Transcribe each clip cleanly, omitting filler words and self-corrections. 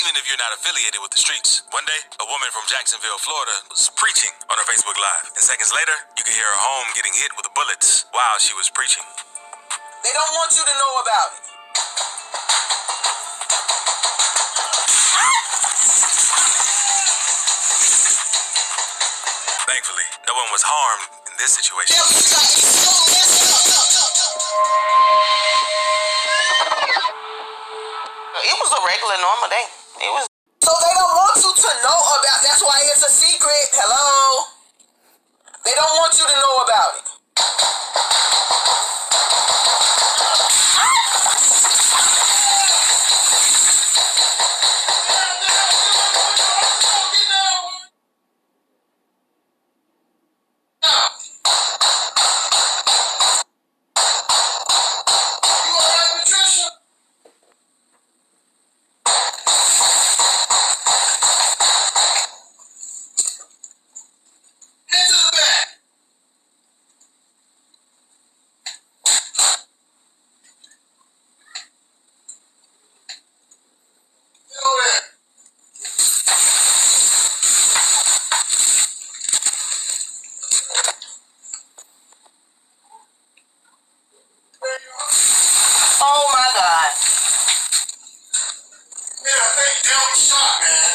even if you're not affiliated with the streets. One day, a woman from Jacksonville, Florida was preaching on her Facebook Live. And seconds later, you can hear her home getting hit with bullets while she was preaching. They don't want you to know about it. Thankfully, no one was harmed in this situation. It was a regular, normal day. It was. So they don't want you to know about. That's why it's a secret. Hello. They don't want you to know about it. Oh my God. Yeah, I think Dale was shot, man.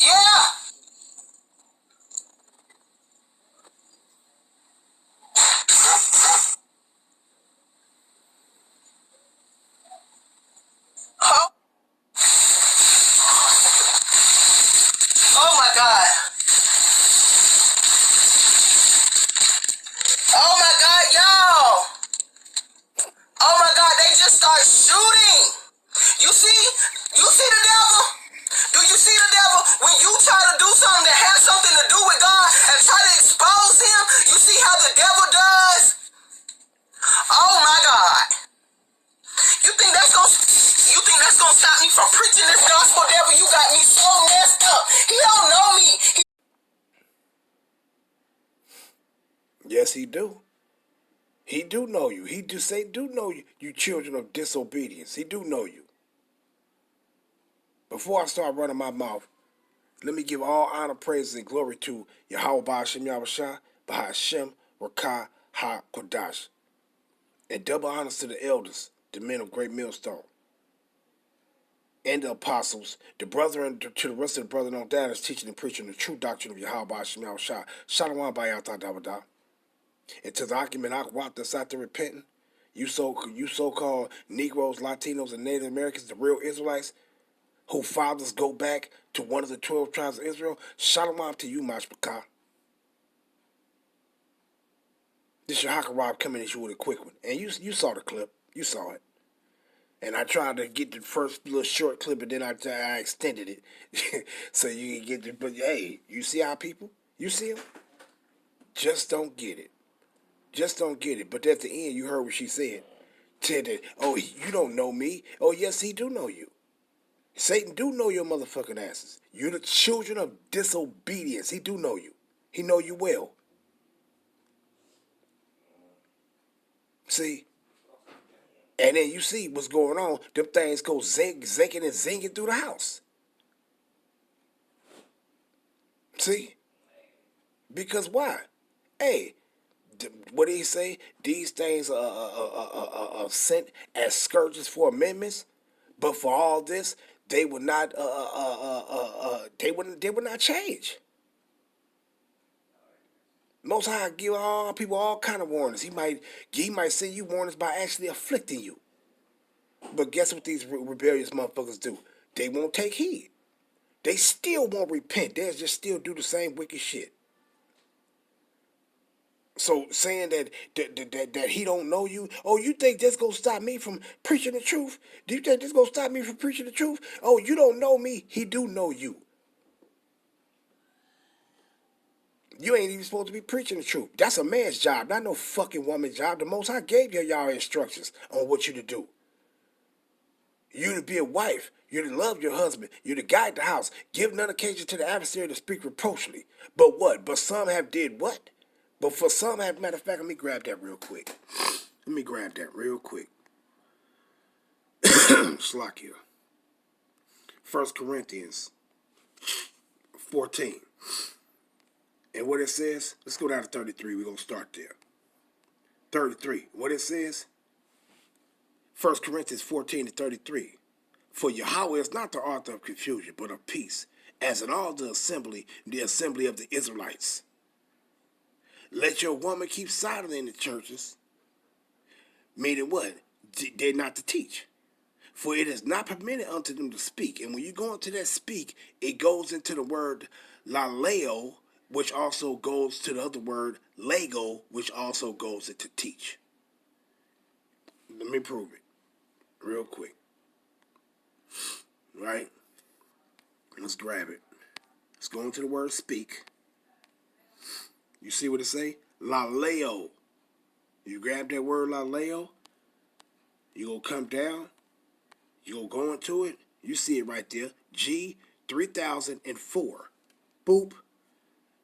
Yeah. Oh. Oh my God. Oh my God, y'all. Oh my God, they just start shooting. You see the devil? Do you see the devil? When you try to do something that has something to do with God and try to expose him, you see how the devil does? Oh my God. You think that's gonna stop me from preaching this gospel, devil? You got me so messed up. He don't know me. Yes, he do. He do know you. He do know you, you children of disobedience. He do know you. Before I start running my mouth, let me give all honor, praises, and glory to Yahweh Ba'ashem Yahushua, Ba'ashem Rakah HaKodash. And double honors to the elders, the men of Great Millstone, and the apostles, the brethren, to the rest of the brethren on that is teaching and preaching the true doctrine of Yahweh Ba'ashem Yahushua. Shalom Bayata Dawada. And to the argument I walked that's out there repenting, you so-called Negroes, Latinos, and Native Americans, the real Israelites, whose fathers go back to one of the 12 tribes of Israel, shalom to you, Mashpakah. This your Hakarab coming at you with a quick one. And you saw the clip. You saw it. And I tried to get the first little short clip, and then I extended it so you can get the. But hey, you see our people? You see them? Just don't get it. Just don't get it. But at the end, you heard what she said. Said that, oh, you don't know me. Oh, yes, he do know you. Satan do know your motherfucking asses. You're the children of disobedience. He do know you. He know you well. See? And then you see what's going on. Them things go zinking and zinging through the house. See? Because why? Hey, what did he say? These things are sent as scourges for amendments, but for all this, they would not. They would not change. Most High give all people all kind of warnings. He might send you warnings by actually afflicting you. But guess what these rebellious motherfuckers do? They won't take heed. They still won't repent. They'll just still do the same wicked shit. So saying that he don't know you, oh, you think this gonna stop me from preaching the truth? Do you think this gonna stop me from preaching the truth? Oh, you don't know me. He do know you. You ain't even supposed to be preaching the truth. That's a man's job, not no fucking woman's job. The Most High gave y'all instructions on what you to do. You to be a wife. You to love your husband. You to guide the house. Give none occasion to the adversary to speak reproachfully. But what? But some have did what? But for some, matter of fact, let me grab that real quick. Slack here. 1 Corinthians 14. And what it says, let's go down to 33. We're going to start there. 33. What it says, 1 Corinthians 14 to 33. For Yahweh is not the author of confusion, but of peace, as in all the assembly of the Israelites. Let your woman keep silent in the churches. Meaning what? They're not to teach. For it is not permitted unto them to speak. And when you go into that speak, it goes into the word laleo, which also goes to the other word lego, which also goes into teach. Let me prove it real quick. Right? Let's grab it. Let's go into the word speak. You see what it say? Laleo. You grab that word laleo. You gonna come down. You gonna go into it. You see it right there. G 3004. Boop.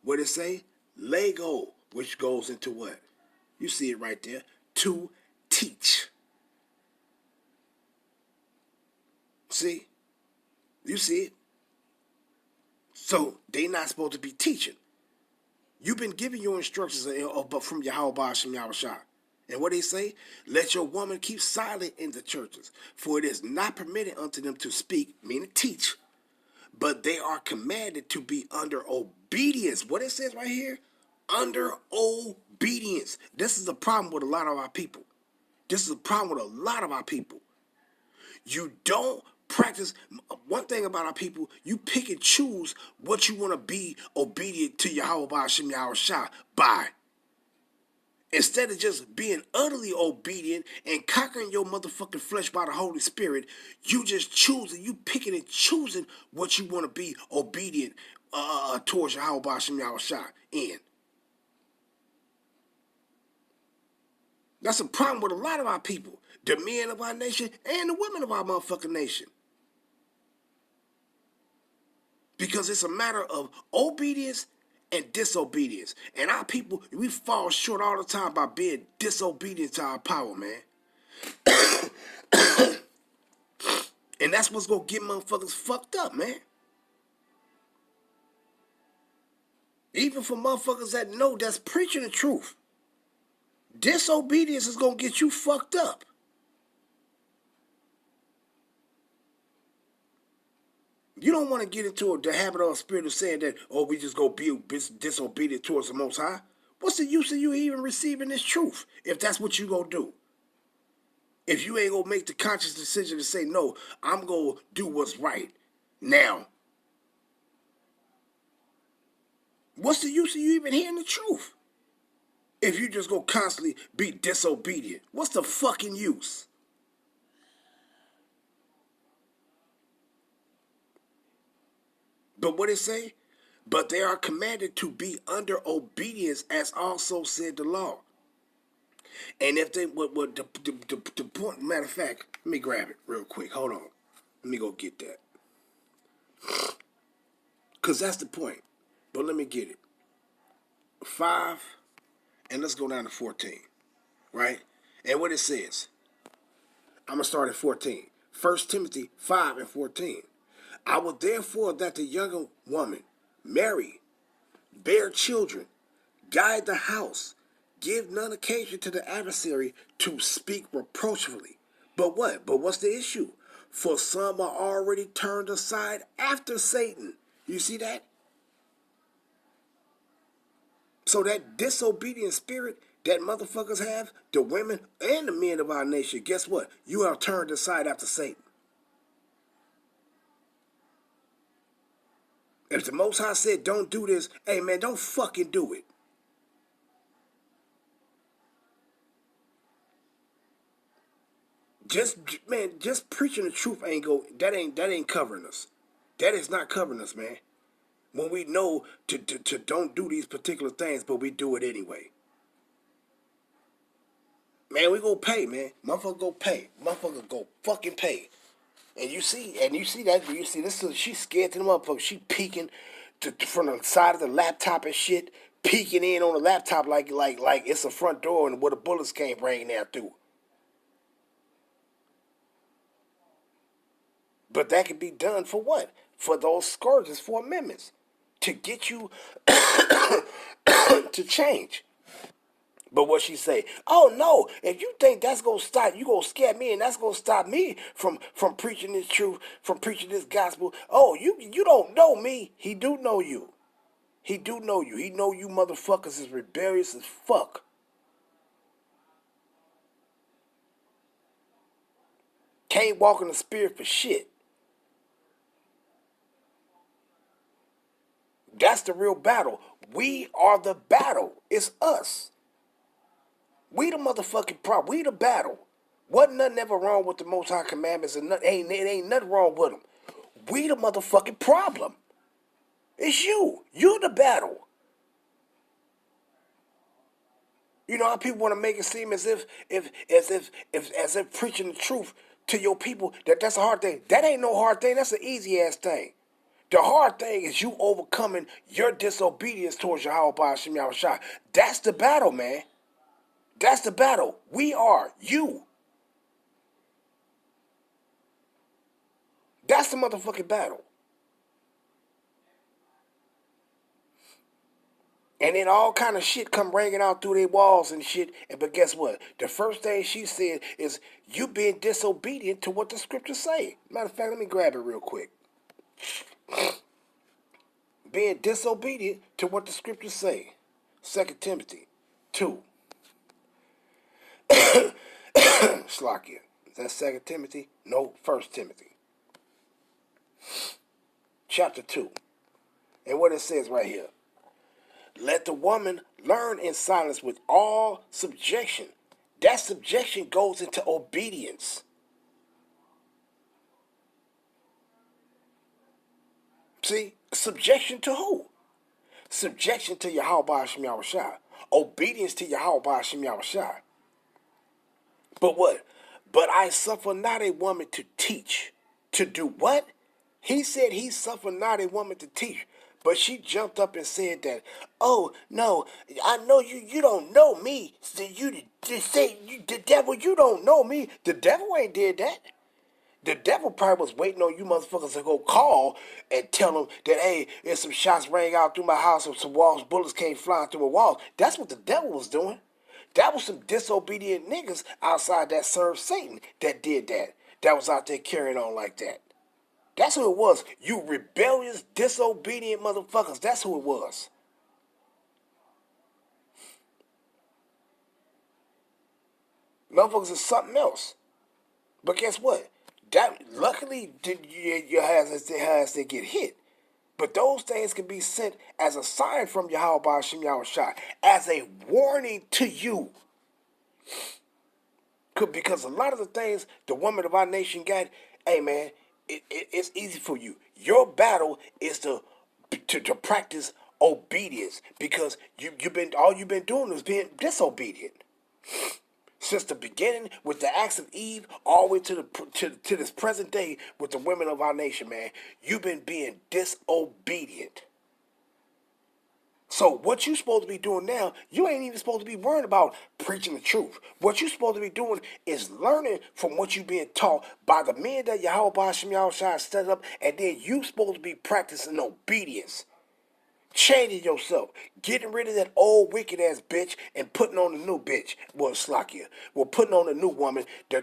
What it say? Lego, which goes into what? You see it right there. To teach. See? You see it? So they not supposed to be teaching. You've been giving your instructions from Yahweh Hashem Yahushua. And what they say? Let your woman keep silent in the churches, for it is not permitted unto them to speak, meaning teach, but they are commanded to be under obedience. What it says right here? Under obedience. This is a problem with a lot of our people. This is a problem with a lot of our people. You don't practice. One thing about our people, you pick and choose what you want to be obedient to Yahweh Hashem Yahushua by. Instead of just being utterly obedient and conquering your motherfucking flesh by the Holy Spirit, you just choosing, you picking and choosing what you want to be obedient towards Yahweh Hashem Yahushua in. That's a problem with a lot of our people, the men of our nation and the women of our motherfucking nation. Because it's a matter of obedience and disobedience. And our people, we fall short all the time by being disobedient to our power, man. And that's what's going to get motherfuckers fucked up, man. Even for motherfuckers that know that's preaching the truth. Disobedience is going to get you fucked up. You don't want to get into the habit or spirit of saying that, oh, we just go be disobedient towards the Most High. What's the use of you even receiving this truth if that's what you going to do? If you ain't going to make the conscious decision to say, no, I'm going to do what's right now. What's the use of you even hearing the truth? If you just going to constantly be disobedient. What's the fucking use? But what it say? But they are commanded to be under obedience, as also said the law. And if they, the point, matter of fact, let me grab it real quick. Hold on. Let me go get that. Because that's the point. But let me get it. 5, and let's go down to 14. Right? And what it says, I'm going to start at 14. 1 Timothy 5 and 14. I will therefore that the younger woman marry, bear children, guide the house, give none occasion to the adversary to speak reproachfully. But what? But what's the issue? For some are already turned aside after Satan. You see that? So that disobedient spirit that motherfuckers have, the women and the men of our nation, guess what? You are turned aside after Satan. If the Most High said don't do this, hey man, don't fucking do it. Just preaching the truth that ain't covering us. That is not covering us, man. When we know to don't do these particular things, but we do it anyway. Man, we go pay, man. Motherfucker go pay. Motherfucker go fucking pay. And you see this, she's scared to the motherfucker. She peeking from the side of the laptop and shit, peeking in on the laptop like it's a front door and where the bullets came raining out through. But that can be done for what? For those scourges, for amendments, to get you to change. But what she say? Oh no! If you think that's gonna stop, you gonna scare me, and that's gonna stop me from preaching this truth, from preaching this gospel. Oh, you don't know me. He do know you. He do know you. He know you motherfuckers is rebellious as fuck. Can't walk in the spirit for shit. That's the real battle. We are the battle. It's us. We the motherfucking problem. We the battle. Wasn't nothing ever wrong with the Most High commandments, and it ain't nothing wrong with them. We the motherfucking problem. It's you. You're the battle. You know how people want to make it seem as if preaching the truth to your people that's a hard thing. That ain't no hard thing. That's an easy ass thing. The hard thing is you overcoming your disobedience towards Yahweh Hashem Yahushua. That's the battle, man. That's the battle. We are you. That's the motherfucking battle. And then all kind of shit come ringing out through their walls and shit. But guess what? The first thing she said is, you being disobedient to what the scriptures say. Matter of fact, let me grab it real quick. Being disobedient to what the scriptures say. 2 Timothy 2. Slakia. Is that 2 Timothy? No, 1 Timothy. Chapter 2. And what it says right here. Let the woman learn in silence with all subjection. That subjection goes into obedience. See? Subjection to who? Subjection to Yahweh Hashem Yahushua. Obedience to Yahweh Hashem Yahushua. But what? But I suffer not a woman to teach. To do what? He said he suffered not a woman to teach. But she jumped up and said that, oh, no, I know you don't know me. So you say, the devil, you don't know me. The devil ain't did that. The devil probably was waiting on you motherfuckers to go call and tell them that, hey, there's some shots rang out through my house and some walls, bullets came flying through my walls. That's what the devil was doing. That was some disobedient niggas outside that served Satan that did that. That was out there carrying on like that. That's who it was. You rebellious, disobedient motherfuckers. That's who it was. Motherfuckers is something else. But guess what? That luckily your hands they get hit. But those things can be sent as a sign from Yahweh Hashem Yahushua, as a warning to you. Because a lot of the things the woman of our nation got, hey man, it's easy for you. Your battle is to practice obedience, because all you've been doing is being disobedient. Since the beginning with the acts of Eve, all the way to this present day with the women of our nation, man, you've been being disobedient. So what you supposed to be doing now, you ain't even supposed to be worrying about preaching the truth. What you supposed to be doing is learning from what you being taught by the men that Yahweh Hashem Yahushua set up, and then you supposed to be practicing obedience. Changing yourself. Getting rid of that old wicked ass bitch and putting on a new bitch. Well, Slakia. Well, putting on a new woman, the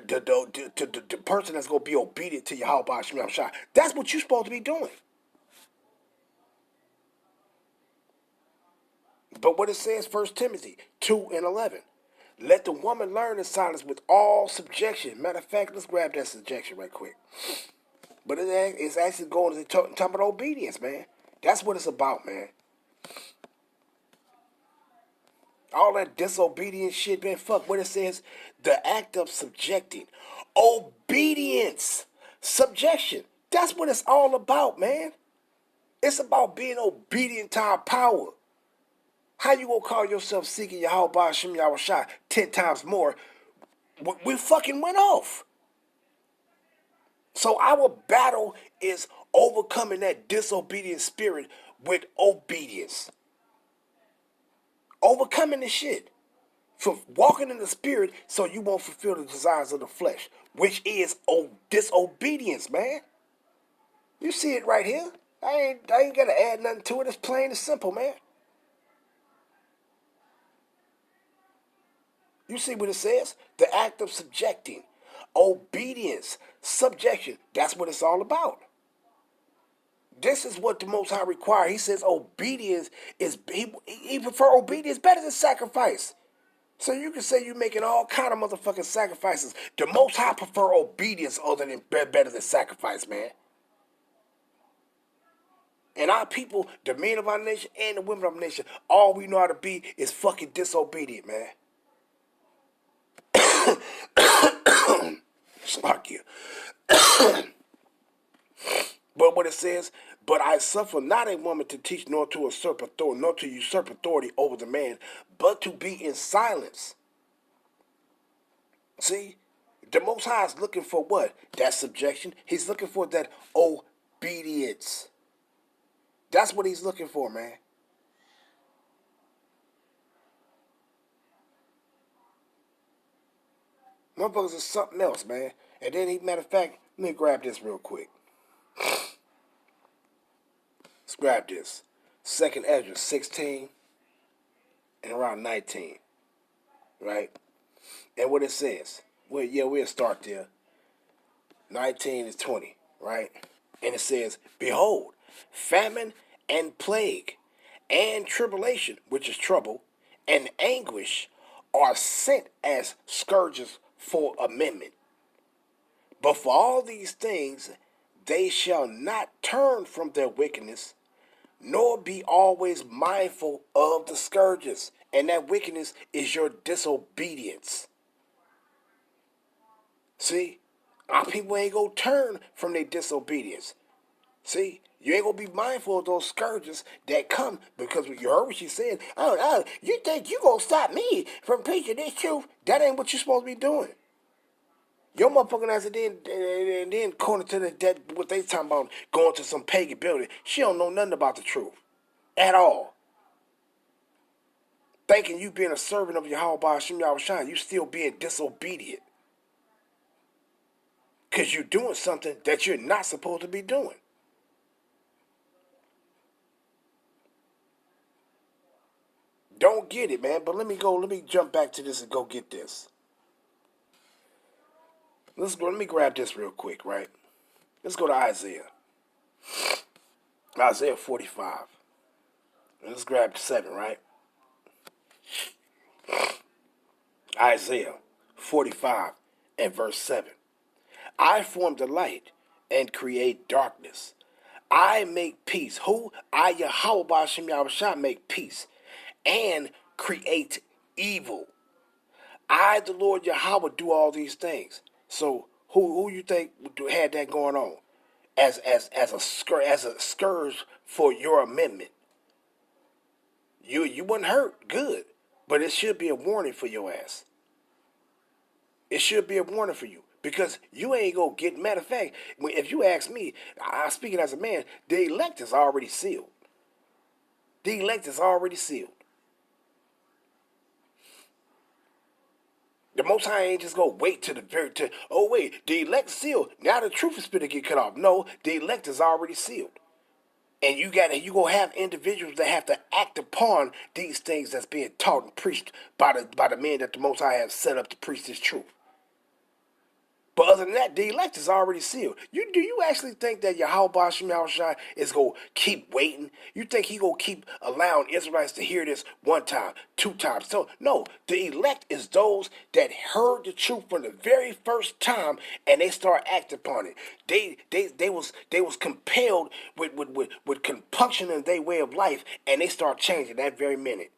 person that's going to be obedient to Yahweh Hashem Yahushua. That's what you're supposed to be doing. But what it says, 1 Timothy 2:11. Let the woman learn in silence with all subjection. Matter of fact, let's grab that subjection right quick. But it's actually going to talk about obedience, man. That's what it's about, man. All that disobedient shit, man, fuck what it says. The act of subjecting. Obedience. Subjection. That's what it's all about, man. It's about being obedient to our power. How you gonna call yourself seeking Yahweh Hashem Yahushua 10 times more? We fucking went off. So our battle is overcoming that disobedient spirit with obedience. Overcoming the shit. For walking in the spirit so you won't fulfill the desires of the flesh, which is disobedience, man. You see it right here. I ain't gotta add nothing to it. It's plain and simple, man. You see what it says? The act of subjecting, obedience, subjection. That's what it's all about. This is what the Most High require. He says obedience is, he prefer obedience better than sacrifice. So you can say you're making all kind of motherfucking sacrifices. The Most High prefer obedience other than better than sacrifice, man. And our people, the men of our nation and the women of our nation, all we know how to be is fucking disobedient, man. Fuck you. But what it says, but I suffer not a woman to teach, nor to usurp authority, nor to usurp authority over the man, but to be in silence. See, the Most High is looking for what? That subjection. He's looking for that obedience. That's what he's looking for, man. Motherfuckers is something else, man. And then, matter of fact, let me grab this real quick. Let's grab this. 2nd Ezra 16 and around 19. Right? And what it says. Well, yeah, we'll start there. 19 is 20, right? And it says, behold, famine and plague and tribulation, which is trouble, and anguish are sent as scourges for amendment. But for all these things, they shall not turn from their wickedness, nor be always mindful of the scourges. And that wickedness is your disobedience. See, our people ain't gonna turn from their disobedience. See, you ain't gonna be mindful of those scourges that come because you heard what she said. Oh, you think you gonna stop me from preaching this truth? That ain't what you're supposed to be doing. Your motherfucking ass and then according to that what they talking about going to some pagan building, she don't know nothing about the truth at all. Thinking you being a servant of Yahweh Hashem Yahushua, you still being disobedient. Because you're doing something that you're not supposed to be doing. Don't get it, man. But let me jump back to this and go get this. Let me grab this real quick, right? Let's go to Isaiah. Isaiah 45. Let's grab 7, right? Isaiah 45 and verse 7. I form the light and create darkness. I make peace. Who? I, Yahweh Hashem Yahushua, make peace and create evil. I, the Lord Yahweh, do all these things. So who you think had that going on as a scourge for your amendment? You wasn't hurt, good, but it should be a warning for your ass. It should be a warning for you. Because you ain't gonna get, matter of fact, if you ask me, I'm speaking as a man, the elect is already sealed. The elect is already sealed. The Most High ain't just gonna wait to oh wait, the elect sealed. Now the truth is gonna get cut off. No, the elect is already sealed. And you gonna have individuals that have to act upon these things that's being taught and preached by the men that the Most High has set up to preach this truth. But other than that, the elect is already sealed. Do you actually think that Yahweh Hashem Yahushua is going to keep waiting? You think he going to keep allowing Israelites to hear this one time, 2 times? So, no, the elect is those that heard the truth from the very first time and they start acting upon it. They was compelled with compunction in their way of life and they start changing that very minute.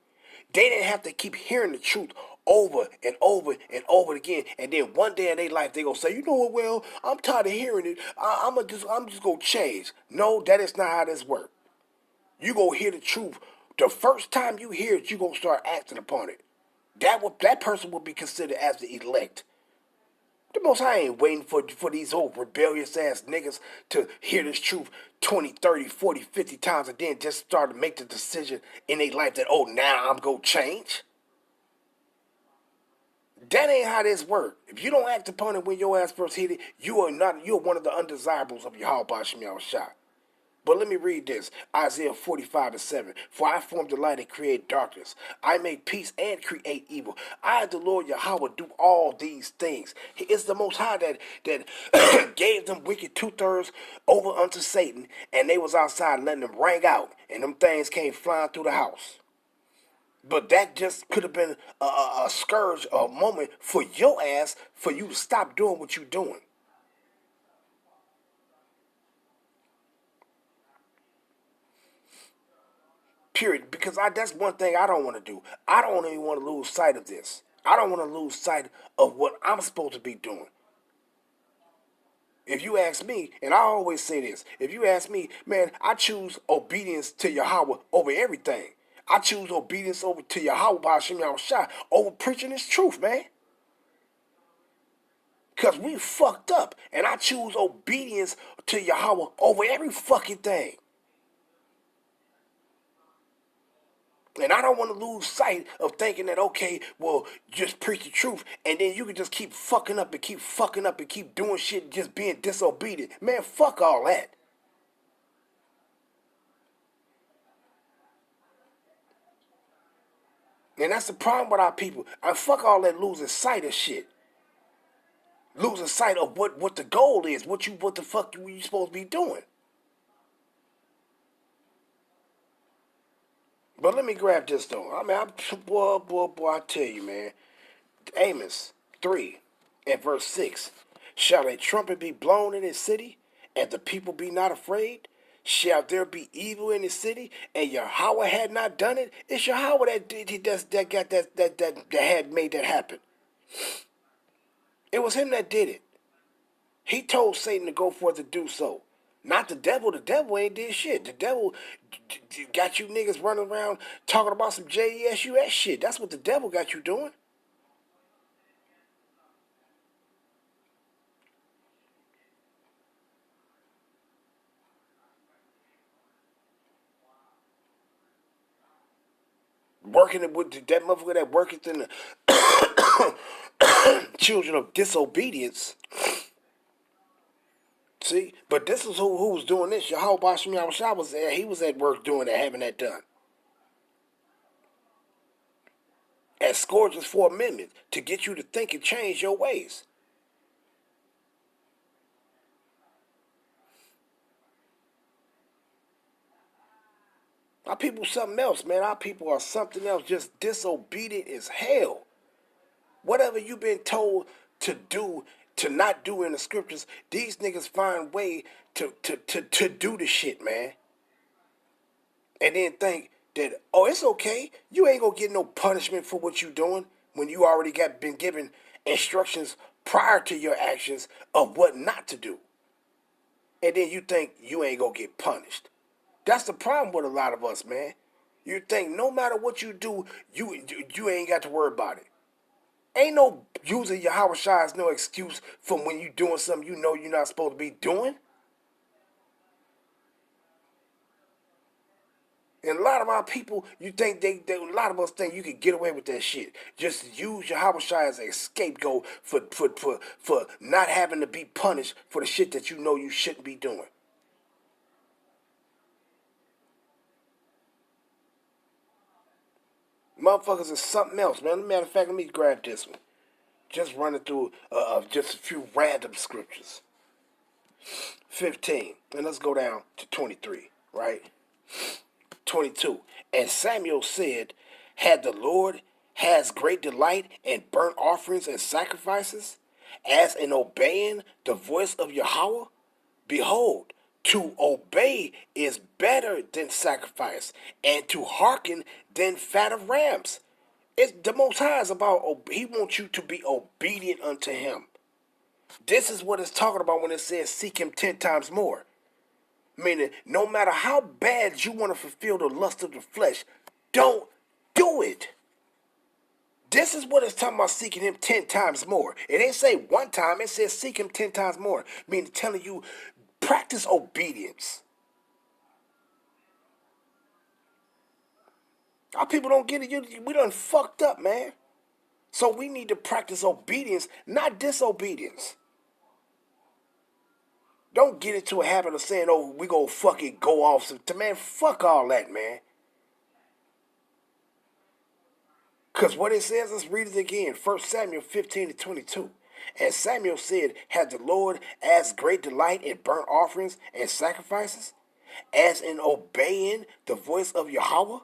They didn't have to keep hearing the truth over and over and over again, and then one day in their life they gonna say, you know what? Well, I'm tired of hearing it. I'm just gonna change. No, that is not how this works. You gonna hear the truth. The first time you hear it, you gonna start acting upon it. That person will be considered as the elect. The Most High ain't waiting for these old rebellious ass niggas to hear this truth 20, 30, 40, 50 times and then just start to make the decision in their life that, oh, now I'm going to change. That ain't how this works. If you don't act upon it when your ass first hit it, you're one of the undesirables of Yahweh Hashem Yahushua. But let me read this. Isaiah 45:7. For I form the light and create darkness. I make peace and create evil. I, the Lord Yahweh, do all these things. It's the Most High that gave them wicked 2/3 over unto Satan, and they was outside letting them rang out, and them things came flying through the house. But that just could have been a scourge, a moment for your ass, for you to stop doing what you're doing. Period. Because that's one thing I don't want to do. I don't even want to lose sight of this. I don't want to lose sight of what I'm supposed to be doing. If you ask me, and I always say this, if you ask me, man, I choose obedience to Yahweh over everything. I choose obedience over to Yahweh by Hashem Yahushua over preaching this truth, man. Because we fucked up. And I choose obedience to Yahweh over every fucking thing. And I don't want to lose sight of thinking that, okay, well, just preach the truth, and then you can just keep fucking up and keep fucking up and keep doing shit and just being disobedient. Man, fuck all that. And that's the problem with our people. I fuck all that losing sight of shit. Losing sight of what the goal is, what the fuck you supposed to be doing. But let me grab this though. I mean, boy, I tell you, man. Amos 3 and verse 6. Shall a trumpet be blown in his city, and the people be not afraid? Shall there be evil in his city, and Yahweh had not done it? It's Yahweh that had made that happen. It was him that did it. He told Satan to go forth to do so. Not the devil. The devil ain't did shit. The devil got you niggas running around talking about some JESUS shit. That's what the devil got you doing. Working with that motherfucker that worketh in the children of disobedience. See, but this is who was doing this. Yahweh Bashim Yahushua was there. He was at work doing that, having that done. As scourges for amendment to get you to think and change your ways. Our people something else, man. Our people are something else, just disobedient as hell. Whatever you've been told to do, to not do in the scriptures, these niggas find way to do the shit, man. And then think that, oh, it's okay. You ain't gonna get no punishment for what you doing when you already been given instructions prior to your actions of what not to do. And then you think you ain't gonna get punished. That's the problem with a lot of us, man. You think no matter what you do, you ain't got to worry about it. Ain't no using Yahweh Shai as no excuse from when you doing something you know you're not supposed to be doing. And a lot of our people, you think a lot of us think you can get away with that shit. Just use Yahweh Shai as a scapegoat for not having to be punished for the shit that you know you shouldn't be doing. Motherfuckers is something else, man. Matter of fact, let me grab this one. Just running through just a few random scriptures. 15. And let's go down to 23, right? 22. And Samuel said, had the Lord has great delight in burnt offerings and sacrifices, as in obeying the voice of Yahweh? Behold, to obey is better than sacrifice, and to hearken than fat of rams. It's the Most High is about, he wants you to be obedient unto him. This is what it's talking about when it says seek him 10 times more. Meaning, no matter how bad you want to fulfill the lust of the flesh, don't do it. This is what it's talking about, seeking him 10 times more. It ain't say one time, it says seek him 10 times more. Meaning telling you, practice obedience. Our people don't get it. We done fucked up, man. So we need to practice obedience, not disobedience. Don't get into a habit of saying, oh, we gonna fucking go off. Man, fuck all that, man. Because what it says, let's read it again. 1 Samuel 15-22. And Samuel said, had the Lord as great delight in burnt offerings and sacrifices, as in obeying the voice of Yahweh?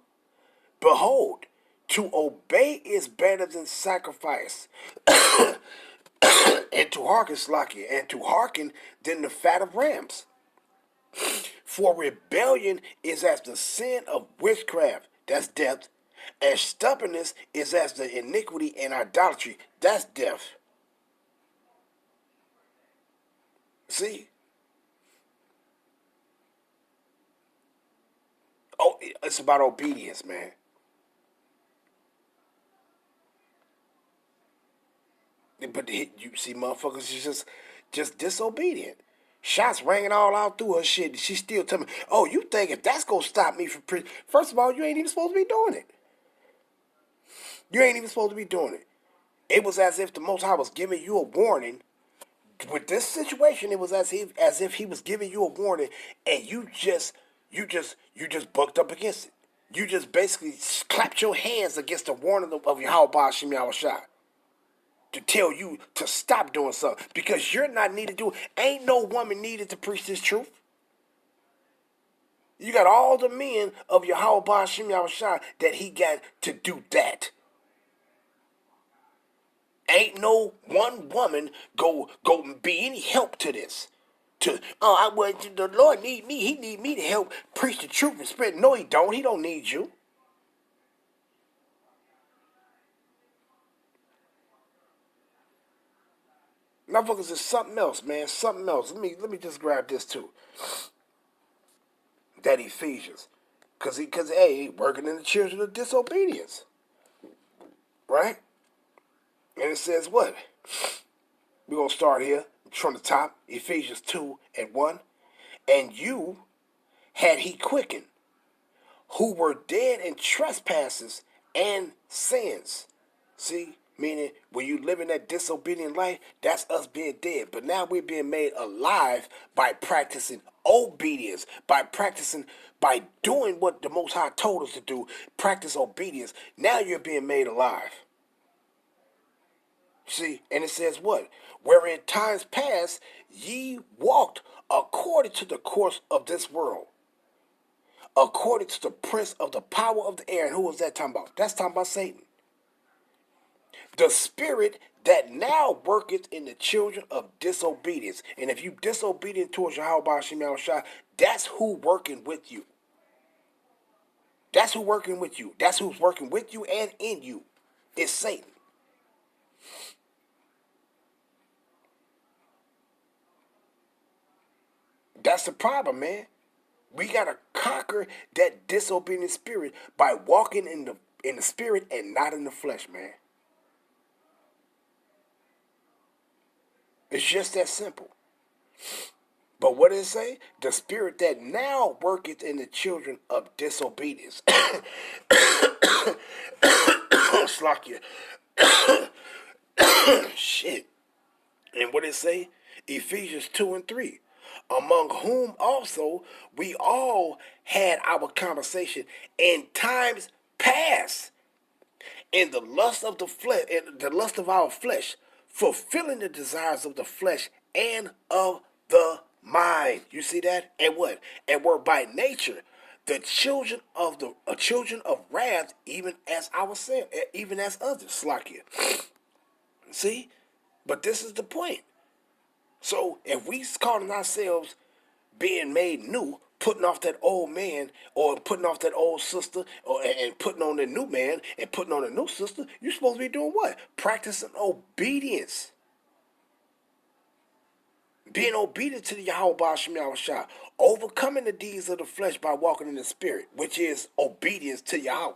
Behold, to obey is better than sacrifice, and to hearken, Slakia, and to hearken than the fat of rams. For rebellion is as the sin of witchcraft, that's death, and stubbornness is as the iniquity and idolatry, that's death. See? Oh, it's about obedience, man. But you see, motherfuckers is just disobedient. Shots ranging all out through her shit. She still telling me, oh, you think if that's gonna stop me from prison? First of all, you ain't even supposed to be doing it. You ain't even supposed to be doing it. It was as if the Most High was giving you a warning. With this situation, it was as if he was giving you a warning, and you just bucked up against it. You just basically clapped your hands against the warning of Yahweh Shem Yahushua to tell you to stop doing something because you're not needed to do it. Ain't no woman needed to preach this truth. You got all the men of Yahweh Shem Yahushua that he got to do that. Ain't no one woman go be any help to this. The Lord need me. He need me to help preach the truth and spread. No, he don't. He don't need you. Motherfuckers is something else, man. Something else. Let me just grab this too. That Ephesians, cause he working in the children of disobedience, right? And it says what? We're gonna start here from the top. Ephesians 2:1. And you had he quickened, who were dead in trespasses and sins. See? Meaning, when you live in that disobedient life, that's us being dead. But now we're being made alive by practicing obedience, by doing what the Most High told us to do, practice obedience. Now you're being made alive. See, and it says what? Wherein times past ye walked according to the course of this world, according to the prince of the power of the air. And who was that talking about? That's talking about Satan. The spirit that now worketh in the children of disobedience. And if you disobedient towards Yahweh Shem Yahushua, that's who working with you. That's who working with you. That's who's working with you and in you. It's Satan. That's the problem, man. We gotta conquer that disobedient spirit by walking in the spirit and not in the flesh, man. It's just that simple. But what does it say? The spirit that now worketh in the children of disobedience. Slakia. Shit. And what does it say? Ephesians 2:3. Among whom also we all had our conversation in times past, in the lust of the flesh, in the lust of our flesh, fulfilling the desires of the flesh and of the mind. You see that? And what? And were by nature the children of wrath, even as ourselves, even as others. Slakia. See? But this is the point. So if we calling ourselves being made new, putting off that old man or putting off that old sister and putting on the new man and putting on a new sister, you're supposed to be doing what? Practicing obedience. Being obedient to the Yahweh Shem Yahushua. Overcoming the deeds of the flesh by walking in the spirit, which is obedience to Yahweh.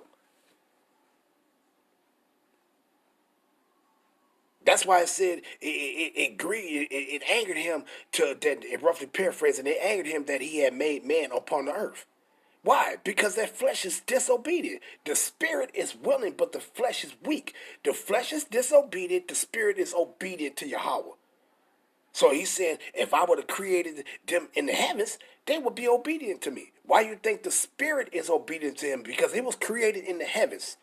That's why it said it angered him roughly paraphrasing, it angered him that he had made man upon the earth. Why? Because that flesh is disobedient. The spirit is willing, but the flesh is weak. The flesh is disobedient. The spirit is obedient to Yahweh. So he said, if I would have created them in the heavens, they would be obedient to me. Why you think the spirit is obedient to him? Because it was created in the heavens.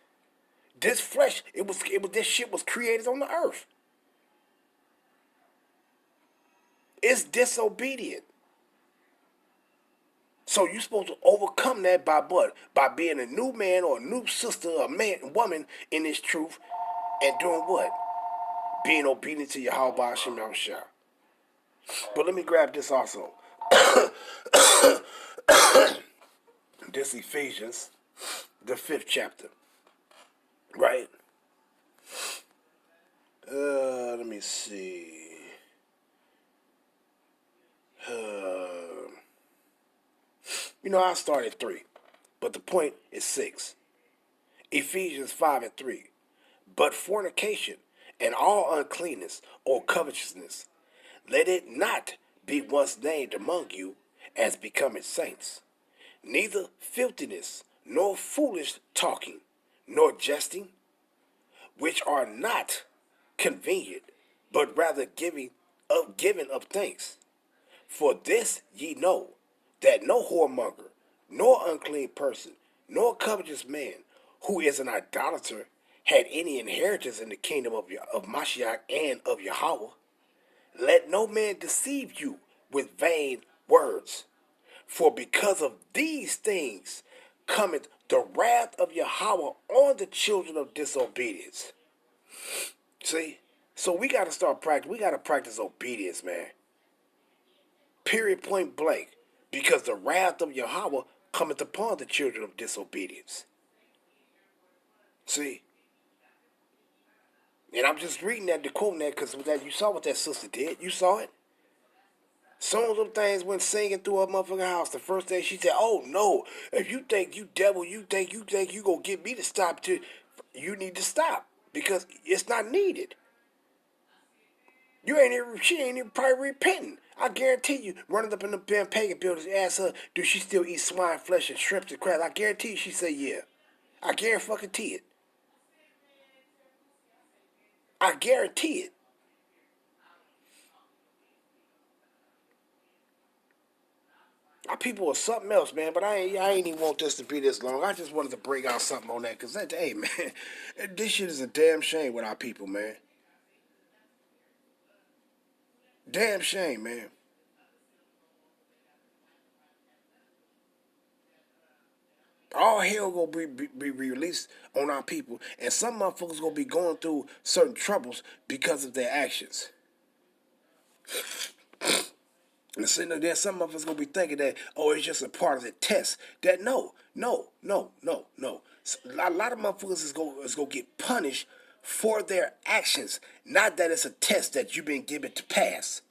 This flesh, this shit was created on the earth. It's disobedient. So you're supposed to overcome that by what? By being a new man or a new sister, a man, woman in this truth, and doing what? Being obedient to Yahweh Hashem Yahushua. But let me grab this also. This Ephesians, the 5th chapter. Right? Let me see. I started 3, but the point is 6. Ephesians 5:3. But fornication and all uncleanness or covetousness, let it not be once named among you as becoming saints, neither filthiness, nor foolish talking, nor jesting, which are not convenient, but rather giving of thanks. For this ye know, that no whoremonger, nor unclean person, nor covetous man, who is an idolater, had any inheritance in the kingdom of Mashiach and of Yahweh. Let no man deceive you with vain words. For because of these things cometh the wrath of Yahweh on the children of disobedience. See? So we got to start practice. We got to practice obedience, man. Period, point blank. Because the wrath of Yahweh cometh upon the children of disobedience. See? And I'm just reading that, quoting that, because you saw what that sister did. You saw it. Some of them things went singing through her motherfucking house. The first day she said, oh no, if you think you devil, you think you gonna get me to stop, you need to stop. Because it's not needed. She ain't even probably repenting. I guarantee you, running up in the damn pagan buildings, ask her, do she still eat swine flesh and shrimp and crab? I guarantee you she say yeah. I guarantee it. I guarantee it. Our people are something else, man, but I ain't even want this to be this long. I just wanted to bring out something on that, because hey, man, this shit is a damn shame with our people, man. Damn shame, man. All hell gonna be released on our people, and some motherfuckers gonna be going through certain troubles because of their actions. And then some of us gonna be thinking that, oh, it's just a part of the test. That no. So, a lot of motherfuckers is gonna get punished for their actions, not that it's a test that you've been given to pass.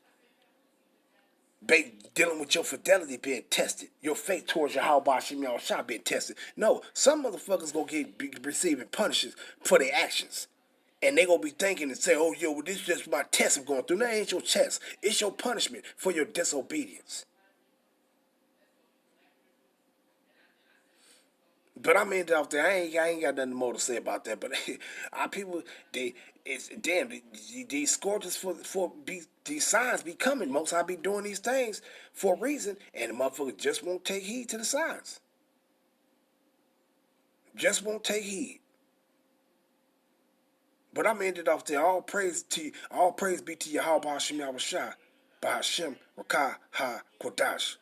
Dealing with your fidelity being tested, your faith towards your Yahweh Shem Yahushua being tested. No, some motherfuckers gonna be receiving punishments for their actions. And they gonna be thinking and say, oh, well, this is just my test I'm going through. That ain't your test. It's your punishment for your disobedience. But I mean, out there, I ain't got nothing more to say about that. But our people, these scourges these signs be coming. Most I be doing these things for a reason, and the motherfucker just won't take heed to the signs. Just won't take heed. But I'm ended off there. All praise be to Yahweh Hashem Yahushua, Bahashem Rakah Ha Kodash.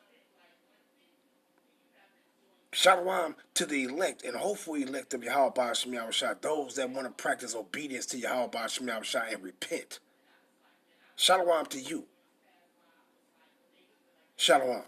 Shalom to the elect and hopeful elect of Yahweh Hashem Yahushua, those that want to practice obedience to Yahweh Hashem Yahushua and repent. Shalom to you. Shalom.